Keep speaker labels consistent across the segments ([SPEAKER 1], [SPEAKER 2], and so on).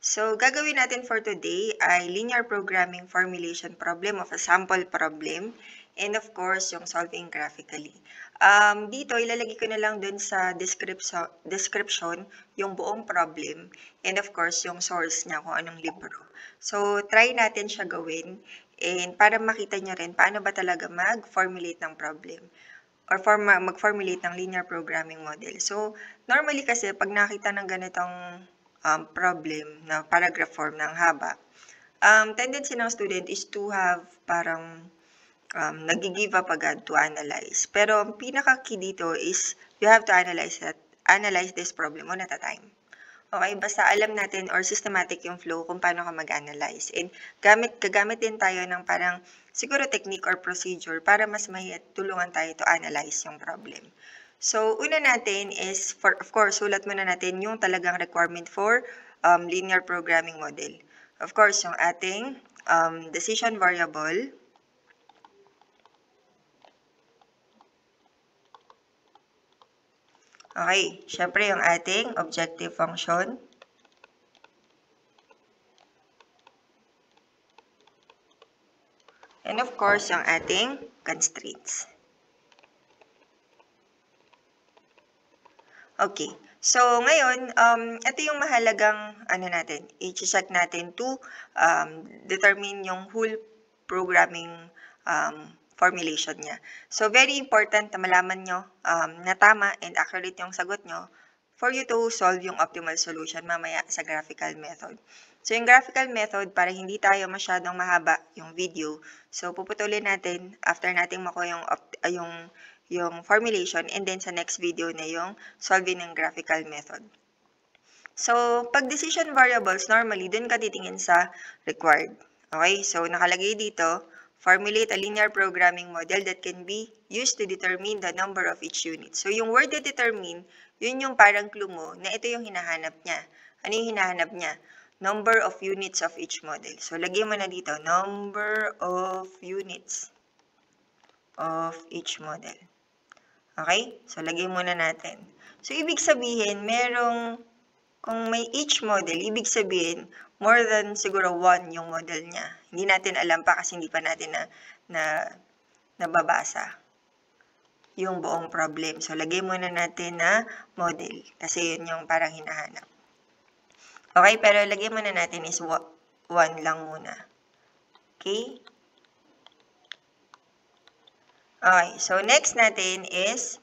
[SPEAKER 1] So, gagawin natin for today ay linear programming formulation problem of a sample problem and of course, yung solving graphically. Dito, ilalagay ko na lang dun sa description yung buong problem and of course, yung source niya kung anong libro. So, try natin siya gawin and para makita nyo rin paano ba talaga mag-formulate ng problem or mag-formulate ng linear programming model. So, normally kasi pag nakita ng ganitong problem na paragraph form ng haba, tendency ng student is to have parang nag-give up agad to analyze. Pero ang pinaka-key dito is you have to analyze this problem one at a time. Okay, basta alam natin or systematic yung flow kung paano ka mag-analyze. And gagamit din tayo ng parang siguro technique or procedure para mas tulungan tayo to analyze yung problem. So, una natin is, of course, sulat muna natin yung talagang requirement for linear programming model. Of course, yung ating decision variable. Okay, syempre yung ating objective function. And of course, yung ating constraints. Okay. So, ngayon, ito yung mahalagang, natin, i-check natin to determine yung whole programming formulation niya. So, very important na malaman nyo na tama and accurate yung sagot nyo for you to solve yung optimal solution mamaya sa graphical method. So, yung graphical method, para hindi tayo masyadong mahaba yung video, so, puputulin natin after nating makuha yung formulation and then sa next video na yung solving ng graphical method. So, pag decision variables, normally, dun ka titingin sa required. Okay? So, nakalagay dito, formulate a linear programming model that can be used to determine the number of each unit. So, yung word na determine, yun yung parang clue mo na ito yung hinahanap niya. Ano yung hinahanap niya? Number of units of each model. So, lagyan mo na dito, number of units of each model. Okay? So, lagay muna natin. So, ibig sabihin, kung may each model, ibig sabihin, more than siguro 1 yung model niya. Hindi natin alam pa kasi hindi pa natin nababasa yung buong problem. So, lagay muna natin na model kasi yun yung parang hinahanap. Okay? Pero lagay muna natin is 1 lang muna. Okay? Okay, so next natin is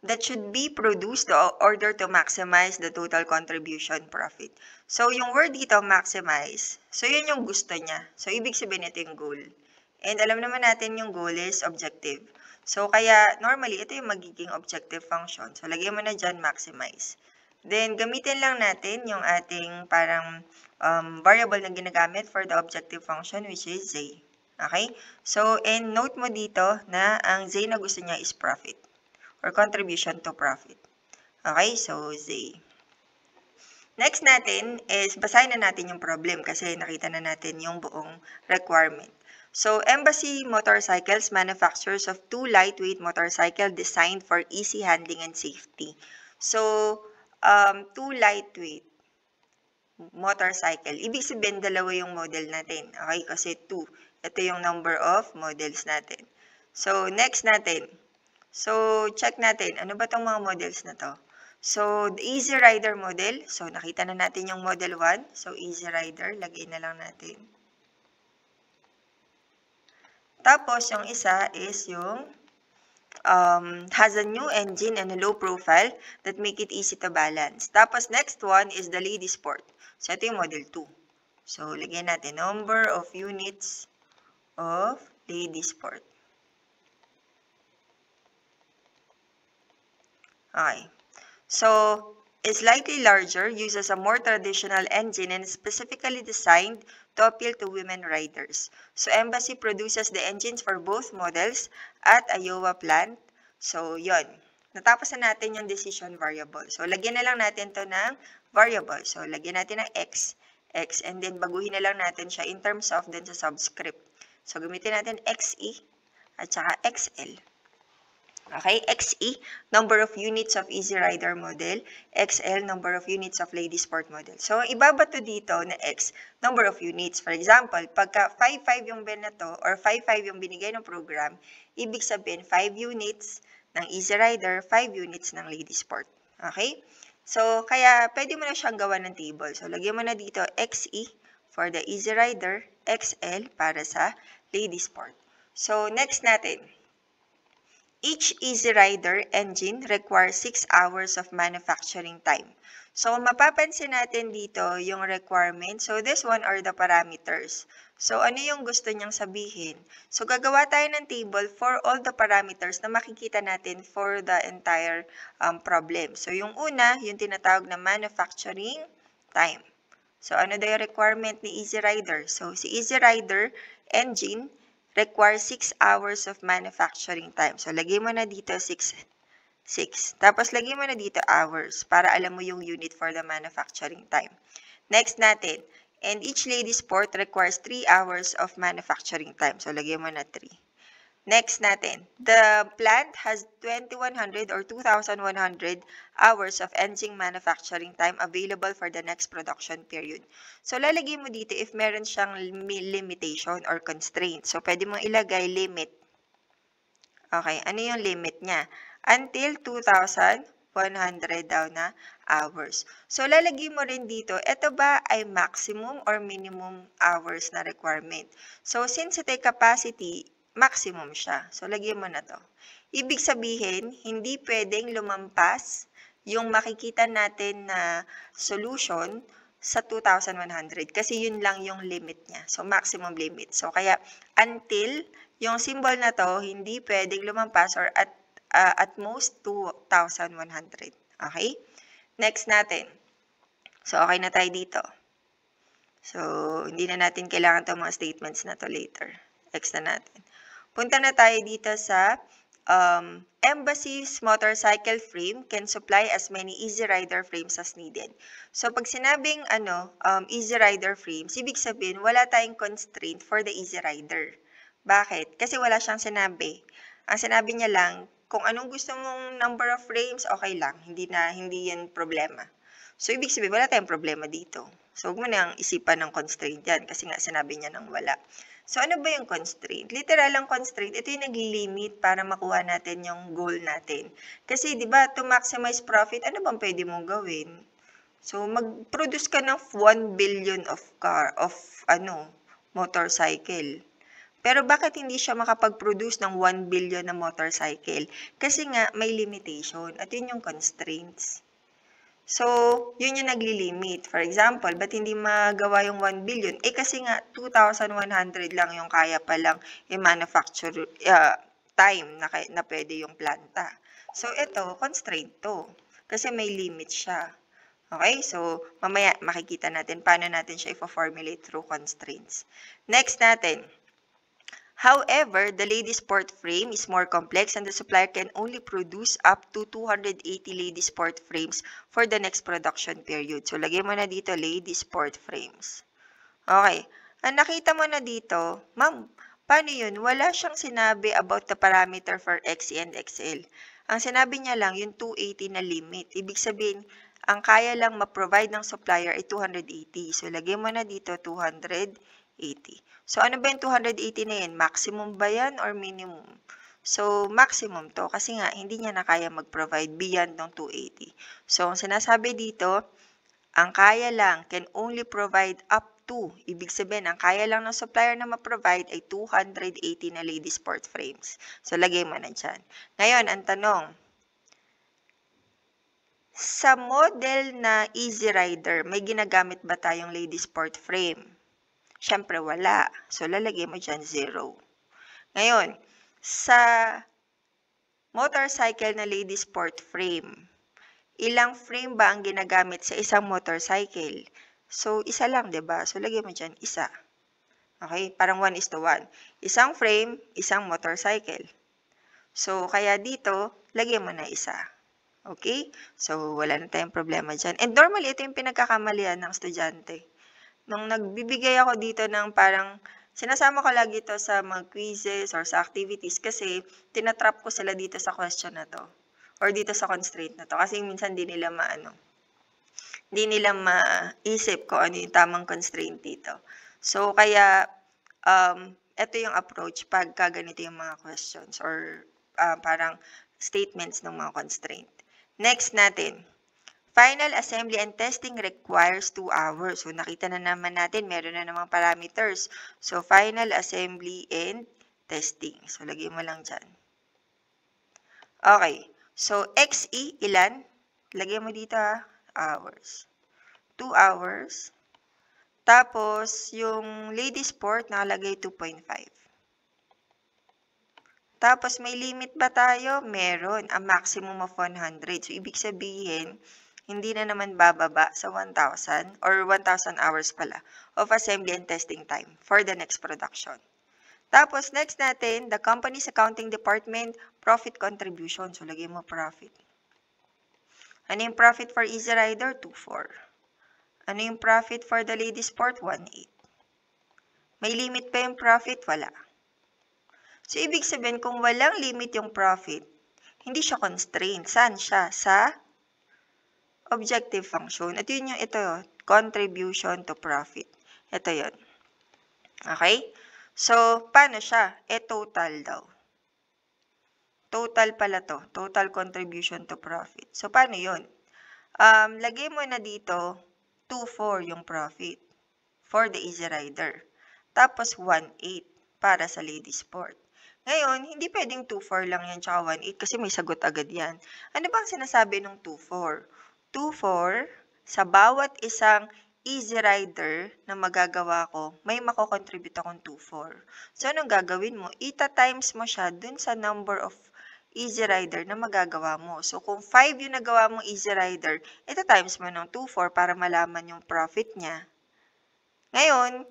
[SPEAKER 1] that should be produced in order to maximize the total contribution profit. So, yung word dito, maximize, so yun yung gusto niya. So, ibig sabihin ito yung goal. And alam naman natin yung goal is objective. So, kaya normally, ito yung magiging objective function. So, lagyan mo na dyan, maximize. Then, gamitin lang natin yung ating parang variable na ginagamit for the objective function, which is z. Okay? So, and note mo dito na ang z na gusto niya is profit or contribution to profit. Okay? So, z. Next natin is basahin na natin yung problem kasi nakita na natin yung buong requirement. So, Embassy Motorcycles manufactures of 2 lightweight motorcycle designed for easy handling and safety. So, 2 lightweight motorcycle. Ibig sabihin, dalawa yung model natin. Okay? Kasi 2. Ito yung number of models natin. So, next natin. So, check natin. Ano ba tong mga models na to? So, the Easy Rider model. So, nakita na natin yung model 1. So, Easy Rider. Lagay na lang natin. Tapos, yung isa is yung has a new engine and a low profile that make it easy to balance. Tapos, next one is the Lady Sport. So, ito yung model 2. So, lagyan natin number of units of Lady Sport. Okay. So, is slightly larger, uses a more traditional engine, and is specifically designed to appeal to women riders. So, Embassy produces the engines for both models at Iowa plant. So, yon. Natapos na natin yung decision variable. So, lagyan na lang natin to ng variable. So, lagyan natin ng x, and then baguhin na lang natin siya in terms of dun sa subscript. So, gamitin natin xe at saka xl. Okay, XE, number of units of Easy Rider model. XL, number of units of Lady Sport model. So, ibabato dito na X, number of units. For example, pagka 5-5 yung binato or 5-5 yung binigay ng program, ibig sabihin 5 units ng Easy Rider, 5 units ng Lady Sport. Okay? So, kaya pwede mo na siyang gawa ng table. So, lagyan mo na dito XE for the Easy Rider, XL para sa Lady Sport. So, next natin. Each Easy Rider engine requires 6 hours of manufacturing time. So, mapapansin natin dito yung requirement. So, this one are the parameters. So, ano yung gusto niyang sabihin? So, gagawa tayo ng table for all the parameters na makikita natin for the entire problem. So, yung una, yung tinatawag na manufacturing time. So, ano daw yung requirement ni Easy Rider? So, si Easy Rider engine requires 6 hours of manufacturing time. So, lagay mo na dito 6. Tapos, lagay mo na dito hours para alam mo yung unit for the manufacturing time. Next natin, and each Lady Sport requires 3 hours of manufacturing time. So, lagay mo na 3. Next natin, the plant has 2,100 or 2,100 hours of engine manufacturing time available for the next production period. So, lalagay mo dito if meron siyang limitation or constraint. So, pwede mong ilagay limit. Okay, ano yung limit niya? Until 2,100 daw na hours. So, lalagay mo rin dito, ito ba ay maximum or minimum hours na requirement? So, since ito ay capacity, maximum siya. So, lagyan mo na to. Ibig sabihin, hindi pwedeng lumampas yung makikita natin na solution sa 2,100 kasi yun lang yung limit niya. So, maximum limit. So, kaya until yung symbol na to, hindi pwedeng lumampas or at most 2,100. Okay? Next natin. So, okay na tayo dito. So, hindi na natin kailangan itong mga statements na to later. Next na natin. Punta na tayo dito sa Embassy's motorcycle frame can supply as many Easy Rider frames as needed. So, pag sinabing Easy Rider frames, ibig sabihin wala tayong constraint for the Easy Rider. Bakit? Kasi wala siyang sinabi. Ang sinabi niya lang, kung anong gusto mong number of frames, okay lang. Hindi yan problema. So, ibig sabihin, wala tayong problema dito. So, huwag mo nang isipan ng constraint yan kasi nga sinabi niya nang wala. So, ano ba yung constraint? Literal ang constraint, ito yung nag-limit para makuha natin yung goal natin. Kasi, di ba, to maximize profit, ano bang pwede mong gawin? So, mag-produce ka ng 1 billion of motorcycle. Pero bakit hindi siya makapag-produce ng 1 billion na motorcycle? Kasi nga, may limitation. At yun yung constraints. So, yun yung nagli-limit. For example, ba't hindi magawa yung 1 billion? Eh, kasi nga, 2,100 lang yung kaya palang i-manufacture time na pwede yung planta. So, ito, constraint to. Kasi may limit siya. Okay? So, mamaya makikita natin paano natin siya i-formulate through constraints. Next natin. However, the Lady Sport frame is more complex and the supplier can only produce up to 280 Lady Sport frames for the next production period. So, lagay mo na dito, Lady Sport frames. Okay. Ang nakita mo na dito, ma'am, paano yun? Wala siyang sinabi about the parameter for XE and XL. Ang sinabi niya lang, yung 280 na limit. Ibig sabihin, ang kaya lang ma-provide ng supplier ay 280. So, lagay mo na dito, 280. So, ano ba yung 280 na yan? Maximum ba yan or minimum? So, maximum to kasi nga hindi niya na kaya mag-provide beyond ng 280. So, ang sinasabi dito, ang kaya lang can only provide up to. Ibig sabihin, ang kaya lang ng supplier na ma-provide ay 280 na Lady Sport frames. So, lagay mo na dyan. Ngayon, ang tanong, sa model na Easy Rider, may ginagamit ba tayong Lady Sport frame? Siyempre, wala. So, lalagay mo dyan 0. Ngayon, sa motorcycle na Lady Sport frame, ilang frame ba ang ginagamit sa isang motorcycle? So, isa lang, 'di ba? So, lagay mo dyan, isa. Okay? Parang 1:1. Isang frame, isang motorcycle. So, kaya dito, lagay mo na isa. Okay? So, wala na tayong problema dyan. And normally, ito yung pinagkakamalian ng estudyante. Nung nagbibigay ako dito ng parang Sinasama ko lagi ito sa mga quizzes or sa activities kasi tinatrap ko sila dito sa question na to or dito sa constraint na to kasi minsan di nila maisip kung ano yung tamang constraint dito. So, kaya ito yung approach pagka ganito yung mga questions or parang statements ng mga constraint. Next natin. Final assembly and testing requires 2 hours. So, nakita na naman natin, meron na namang parameters. So, final assembly and testing. So, lagay mo lang dyan. Okay. So, XE, ilan? Lagay mo dito hours. 2 hours. Tapos, yung ladies port, nakalagay 2.5. Tapos, may limit ba tayo? Meron. A maximum of 100. So, ibig sabihin, hindi na naman bababa sa 1,000 or 1,000 hours pala of assembly and testing time for the next production. Tapos, next natin, the company's accounting department, profit contribution. So, lagay mo profit. Ano yung profit for Easy Rider? 2,400. Ano yung profit for the ladies port? 1,800. May limit pa yung profit? Wala. So, ibig sabihin, kung walang limit yung profit, hindi siya constrained. Saan siya? Sa objective function. At yun yung ito, contribution to profit. Ito yun. Okay? So, paano siya? Total daw. Total pala to. Total contribution to profit. So, paano yun? Lagay mo na dito, 2,400 yung profit for the Easy Rider. Tapos, 1,800 para sa ladies port. Ngayon, hindi pwedeng 2,400 lang yan tsaka 1,800 kasi may sagot agad yan. Ano bang sinasabi ng 2,400? 2,400 sa bawat isang Easy Rider na magagawa ko, may mako-contribute akong 2,400. So, anong gagawin mo? Ita-times mo siya dun sa number of Easy Rider na magagawa mo. So, kung 5 yung nagawa mong Easy Rider, ita-times mo ng 2,400 para malaman yung profit niya. Ngayon,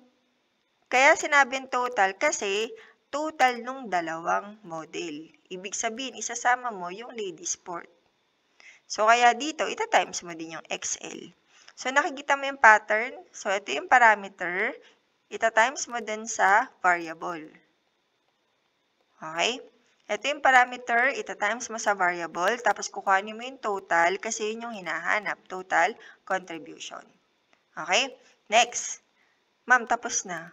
[SPEAKER 1] kaya sinabing total kasi total nung dalawang model. Ibig sabihin, isasama mo yung ladies port. So, kaya dito, ita-times mo din yung XL. So, nakikita mo yung pattern. So, ito yung parameter. Ita-times mo din sa variable. Okay? Ito yung parameter. Ita-times mo sa variable. Tapos, kukuhanin mo yung total kasi yun yung hinahanap. Total contribution. Okay? Next. Ma'am, tapos na.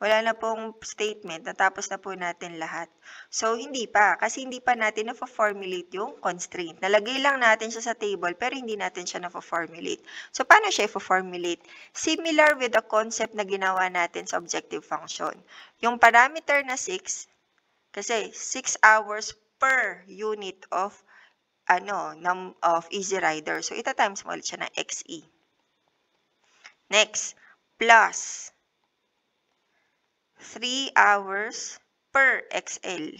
[SPEAKER 1] Wala na pong statement, natapos na po natin lahat. So, hindi pa, kasi hindi pa natin na-formulate yung constraint. Nalagay lang natin siya sa table, pero hindi natin siya na-formulate. So, paano siya i-formulate? Similar with the concept na ginawa natin sa objective function. Yung parameter na 6, kasi 6 hours per unit of Easy Rider. So, ita-times mo ulit siya ng XE. Next, plus 3 hours per XL.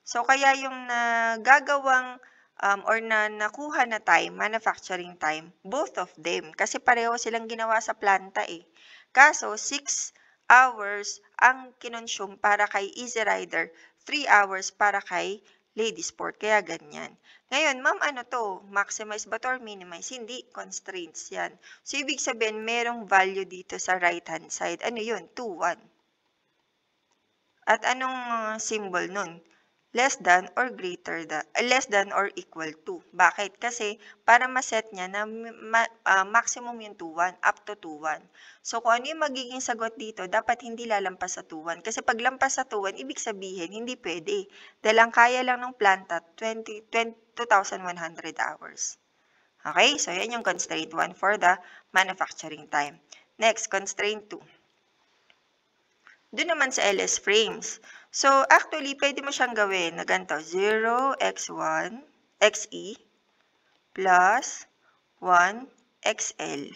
[SPEAKER 1] So, kaya yung nagagawang or nakuha na time, manufacturing time, both of them. Kasi pareho silang ginawa sa planta eh. Kaso, 6 hours ang kinonsume para kay Easy Rider, 3 hours para kay ladies port. Kaya ganyan. Ngayon, ma'am, ano to? Maximize ba to or minimize? Hindi. Constraints yan. So, ibig sabihin, merong value dito sa right-hand side. Ano yun? 2, 1. At anong symbol nun? Less than or greater than, less than or equal to. Bakit? Kasi para ma-set niya na maximum yung 2,1, up to 2,1. So, kung ano yung magiging sagot dito, dapat hindi lalampas sa 2,1. Kasi pag lampas sa 2,1, ibig sabihin, hindi pwede. Dahil ang kaya lang ng planta, 2,100 hours. Okay? So, yan yung constraint 1 for the manufacturing time. Next, constraint 2. Doon naman sa LS frames. So, actually, pwede mo siyang gawin na ganito. 0x1 xe plus 1 xl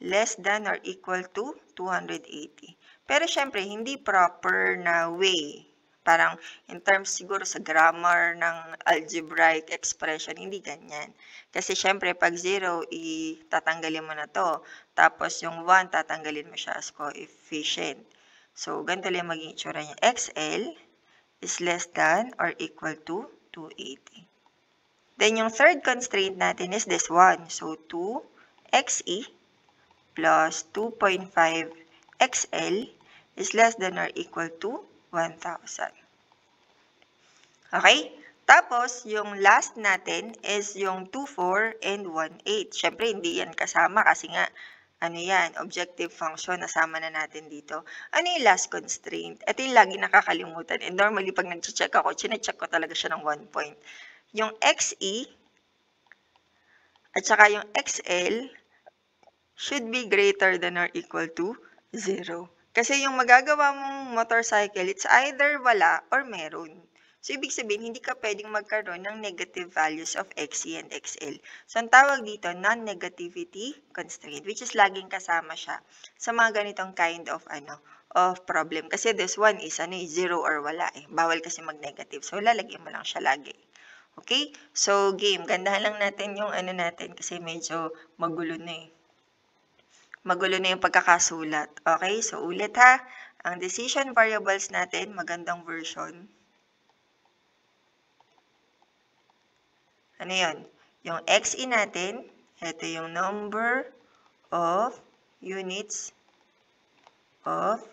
[SPEAKER 1] less than or equal to 280. Pero, syempre, hindi proper na way. Parang, in terms siguro sa grammar ng algebraic expression, hindi ganyan. Kasi, syempre, pag 0, itatanggalin mo na to. Tapos, yung 1, tatanggalin mo siya as coefficient. So, ganito lang maging itsura niya. XL is less than or equal to 280. Then, yung third constraint natin is this one. So, 2xe plus 2.5 XL is less than or equal to 1,000. Okay? Tapos, yung last natin is yung 2, 4, and 1, 8. Siyempre, hindi yan kasama kasi nga, ano yan, objective function, nasama na natin dito. Ano yung last constraint? Ito yung lagi nakakalimutan. And normally, pag nag-check ako, chinecheck ko talaga siya ng 1 point. Yung XE, at saka yung XL, should be greater than or equal to 0. Kasi yung magagawa mong motorcycle, it's either wala or meron. So, ibig sabihin, hindi ka pwedeng magkaroon ng negative values of XE and XL. So, ang tawag dito, non-negativity constraint, which is laging kasama siya sa mga ganitong kind of problem. Kasi this one is 0 or wala eh. Bawal kasi mag-negative. So, lalagyan mo lang siya lagi. Okay? So, game. Gandahan lang natin yung natin kasi medyo magulo na eh. Magulo na yung pagkakasulat. Okay? So, ulit ha. Ang decision variables natin, magandang version. Ano yun? Yung XE natin, ito yung number of units of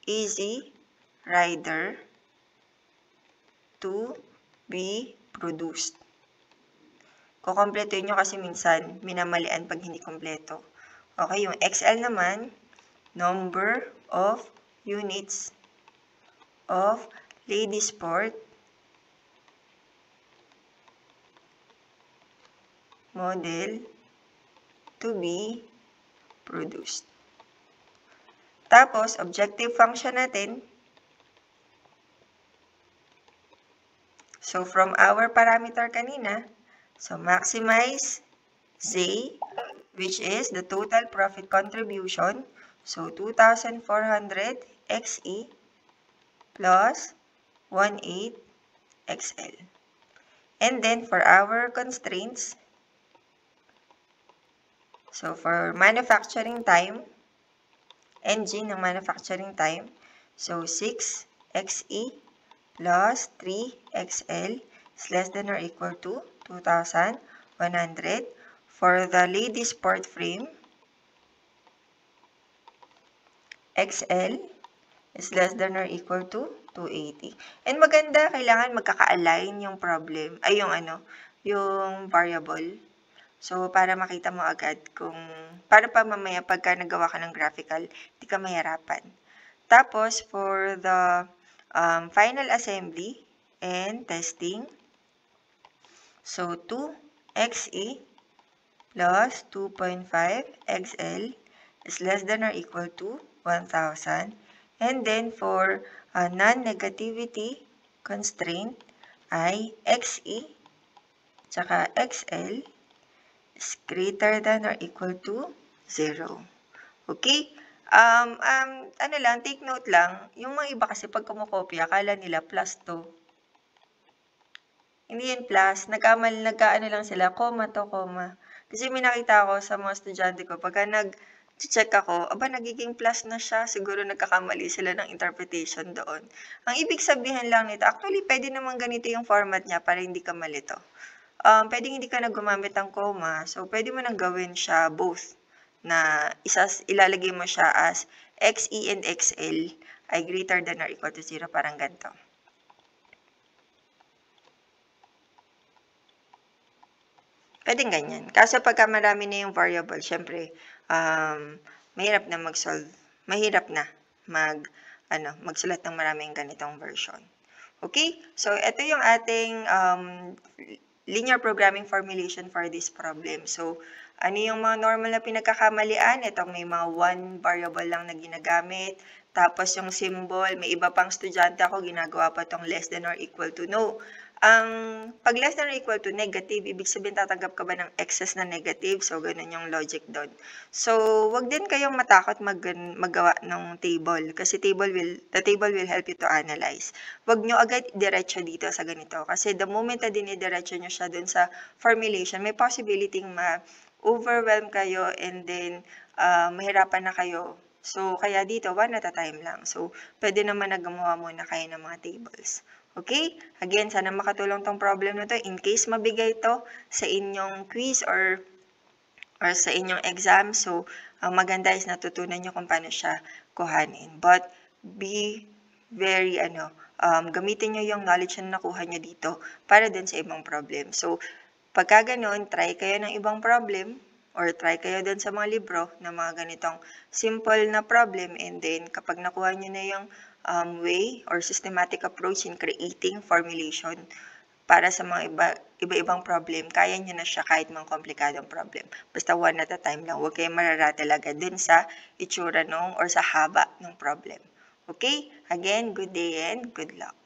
[SPEAKER 1] Easy Rider to be produced. Kukompletuin nyo kasi minsan, minamalian pag hindi kompleto. Okay, yung XL naman, number of units of Lady Sport model to be produced. Tapos, objective function natin. So, from our parameter kanina, so maximize Z, which is the total profit contribution. So, 2,400 XE plus 1,800 XL. And then, for our constraints, so for manufacturing time, NG ng manufacturing time, so 6 XE plus 3 XL is less than or equal to 2,100. For the Lady Sport frame, XL is less than or equal to 280. And maganda, kailangan magkaka-align yung problem, ay yung variable. So, para makita mo agad para pa mamaya pagka nagawa ka ng graphical, di ka mahirapan. Tapos, for the final assembly and testing, so 2 XE plus 2.5 XL is less than or equal to 1,000. And then, for non-negativity constraint ay XE tsaka XL is greater than or equal to 0. Okay? Take note lang, yung mga iba kasi pag kumukopya, akala nila plus to. Hindi yan plus, nagkaano lang sila, comma to comma. Kasi may nakita ako sa mga estudyante ko, pagka nag-check ako, nagiging plus na siya, siguro nagkakamali sila ng interpretation doon. Ang ibig sabihin lang nito, actually, pwede naman ganito yung format niya para hindi ka malito. Pwedeng hindi ka na gumamit ng comma, so pwede mo nang gawin siya both, na ilalagay mo siya as XE and XL ay greater than or equal to 0, parang ganito. Pwedeng ganyan. Kaso pagka marami na yung variable, syempre, mahirap na mag-solve. Mahirap na magsulat ng maraming ganitong version. Okay? So, ito yung ating linear programming formulation for this problem. So, ano yung mga normal na pinagkakamalian? Itong may mga one variable lang na ginagamit. Tapos yung symbol, may iba pang estudyante ako, ginagawa pa itong less than or equal to. No. Pag less than or equal to negative, ibig sabihin tatanggap ka ba ng excess na negative? So, ganun yung logic doon. So, wag din kayong matakot maggawa ng table. Kasi the table will help you to analyze. Wag nyo agad diretso dito sa ganito. Kasi the moment na dinidiretso nyo siya doon sa formulation, may possibility ma-overwhelm kayo and then mahirapan na kayo. So, kaya dito, one at a time lang. So, pwede naman na gumawa muna kayo ng mga tables. Okay? Again, sana makatulong tong problem na to. In case mabigay to sa inyong quiz or sa inyong exam, so, ang maganda is natutunan nyo kung paano siya kuhanin. But, be very gamitin nyo yung knowledge na nakuha nyo dito para dun sa ibang problem. So, pagka ganun, try kayo ng ibang problem or try kayo dun sa mga libro na mga ganitong simple na problem, and then kapag nakuha nyo na yung way or systematic approach in creating formulation para sa mga iba-ibang problem, kaya nyo na siya kahit mga komplikadong problem. Basta one at a time lang. Huwag kayong mararatel agad dun sa itsura nung or sa haba ng problem. Okay? Again, good day and good luck.